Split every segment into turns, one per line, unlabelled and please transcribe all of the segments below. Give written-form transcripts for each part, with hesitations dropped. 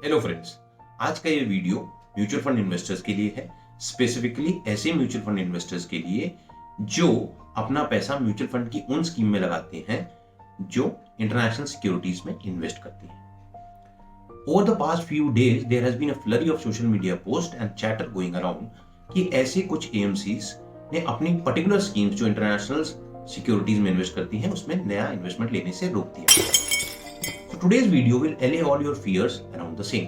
Hello friends, आज का ये वीडियो म्यूचुअल फंड इन्वेस्टर्स के लिए है। स्पेसिफिकली ऐसे म्यूचुअल फंड इन्वेस्टर्स के लिए जो अपना पैसा म्यूचुअल फंड की उन स्कीम में लगाते हैं जो इंटरनेशनल सिक्योरिटीज में इन्वेस्ट करती हैं। Over the past few days there has been a flurry of social media post and chatter going around कि ऐसे कुछ एएमसीज ने अपनी पर्टिकुलर स्कीम्स जो इंटरनेशनल सिक्योरिटीज में इन्वेस्ट करती हैं उसमें नया इन्वेस्टमेंट लेने से रोक दिया। So today's video will allay all your fears around the same.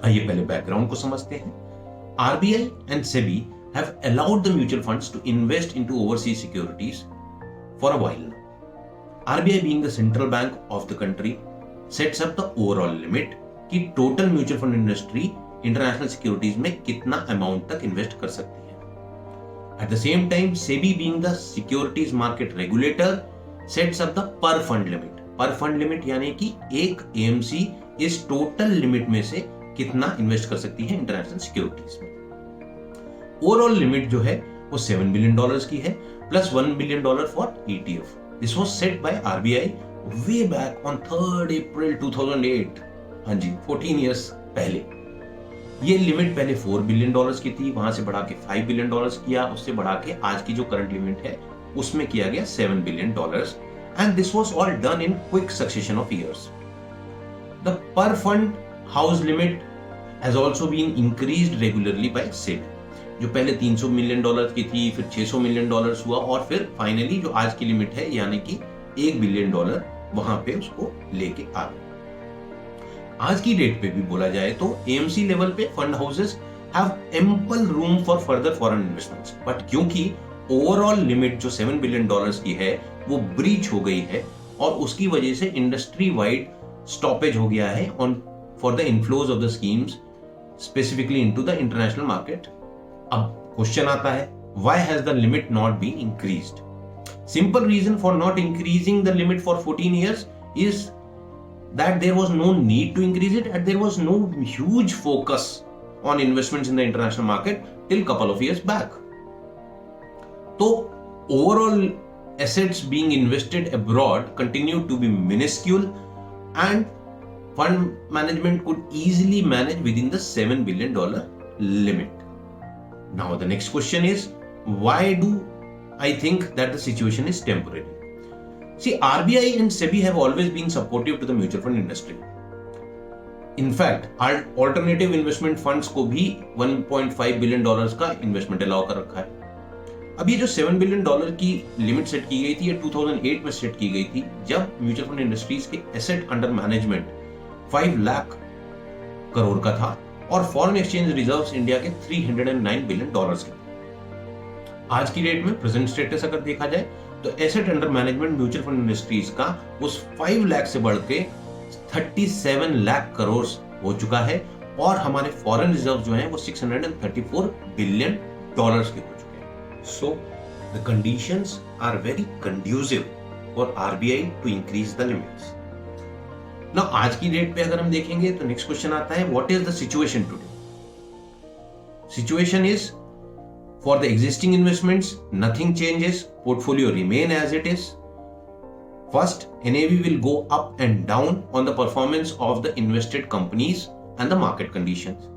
आइए पहले बैकग्राउंड को समझते हैं। RBI and SEBI have allowed the mutual funds to invest into overseas securities for a while now. RBI being the central bank of the country sets up the overall limit कि total mutual fund industry international securities में कितना amount तक invest कर सकती है। At the same time, SEBI being the securities market regulator sets up the per fund limit. पर fund limit यानी कि एक एएमसी इस टोटल लिमिट में से कितना इन्वेस्ट कर सकती है इंटरनेशनल सिक्योरिटीज में। ओवरऑल लिमिट जो है वो $7 बिलियन की है plus $1 billion for ETF। This was set by RBI way back on 3 अप्रैल 2008। हाँ जी, 14 इयर्स पहले। ये लिमिट पहले $4 बिलियन की थी, वहां से बढ़ा के $5 बिलियन किया, उससे बढ़ा के आज की जो करंट लिमिट है उसमें किया गया $7 billion. And this was all done in quick succession of years. The per fund house limit has also been increased regularly by SEBI. जो पहले $300 मिलियन की थी, फिर $600 मिलियन हुआ और फिर फाइनली जो आज की लिमिट है यानी कि $1 बिलियन वहां पे उसको लेके आ गए। आज की डेट पे भी बोला जाए तो एएमसी लेवल पे fund houses have ample room for further foreign investments, but क्योंकि ओवरऑल लिमिट जो $7 बिलियन की है वो ब्रीच हो गई है और उसकी वजह से इंडस्ट्री वाइड स्टॉपेज हो गया है on for the inflows of the schemes specifically into the international market. अब क्वेश्चन आता है, why has the limit not been increased? Simple reason for not increasing the limit for 14 years is that there was no need to increase it and there was no huge focus on investments in the international market till couple of years back. तो overall assets being invested abroad continued to be minuscule and fund management could easily manage within the $7 billion limit. Now the next question is, why do I think that the situation is temporary? See, RBI and SEBI have always been supportive to the mutual fund industry. In fact, our alternative investment funds को भी $1.5 billion का investment allow कर रखा है। अब ये जो $7 billion की लिमिट सेट की गई थी ये 2008 में सेट की गई थी जब म्यूचुअल फंड इंडस्ट्रीज के asset under management 5 lakh crore का था और फॉरेन एक्सचेंज रिजर्व्स इंडिया के $309 बिलियन के। आज की डेट में प्रेजेंट स्टेटस अगर देखा जाए तो asset under management mutual fund industries का उस 5 लाख से बढ़ के 37 लाख करोड़ हो चुका है और हमारे फॉरेन रिजर्व जो है वो $634 बिलियन के हो चुके हैं। So the conditions are very conducive for RBI to increase the limits. Now आज की डेट पे अगर हम देखेंगे तो नेक्स्ट क्वेश्चन आता है, what is the situation today? Situation is for the existing investments nothing changes, portfolio remain as it is. First, NAV will go up and down on the performance of the invested companies and the market conditions.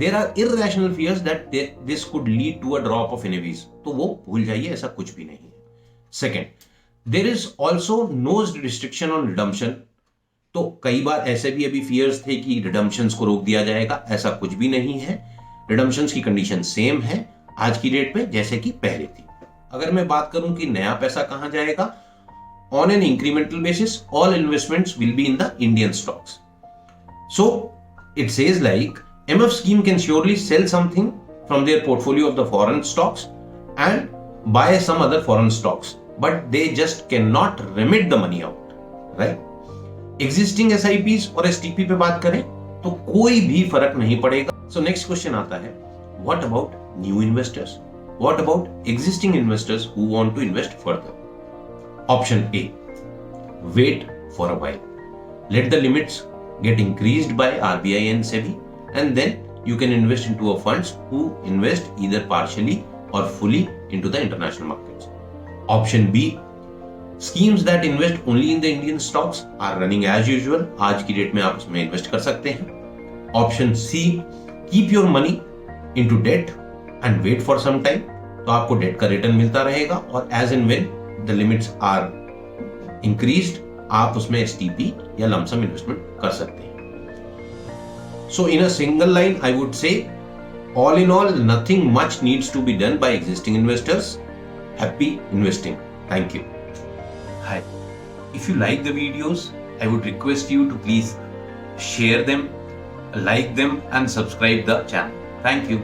There are irrational fears that this could lead to a drop of NAVs. तो वो भूल जाइए, ऐसा कुछ भी नहीं है। Second, there is also no restriction on redemption. तो कई बार ऐसे भी अभी fears थे कि redemptions को रोक दिया जाएगा, ऐसा कुछ भी नहीं है। redemptions की कंडीशन सेम है आज की डेट पे जैसे कि पहले थी। अगर मैं बात करूं कि नया पैसा कहां जाएगा, on an incremental basis all investments will be in the Indian stocks. So it says like MF scheme can surely sell something from their portfolio of the foreign stocks and buy some other foreign stocks, but they just cannot remit the money out, right? Existing SIPs और STP पे बात करें तो कोई भी फर्क नहीं पड़ेगा। So next question आता है, what about new investors? What about existing investors who want to invest further? Option A, wait for a while. Let the limits get increased by RBI and SEBI. And then you can invest into a funds who invest either partially or fully into the international markets. Option B, schemes that invest only in the Indian stocks are running as usual. आज की date में आप उसमें invest कर सकते हैं। Option C, keep your money into debt and wait for some time. तो आपको डेट का रिटर्न मिलता रहेगा और as and when the limits are increased आप उसमें एसटीपी या लमसम इन्वेस्टमेंट कर सकते हैं। So in a single line I would say, all in all, nothing much needs to be done by existing investors. Happy investing. Thank you. Hi. If you like the videos, I would request you to please share them, like them, and subscribe the channel. Thank you.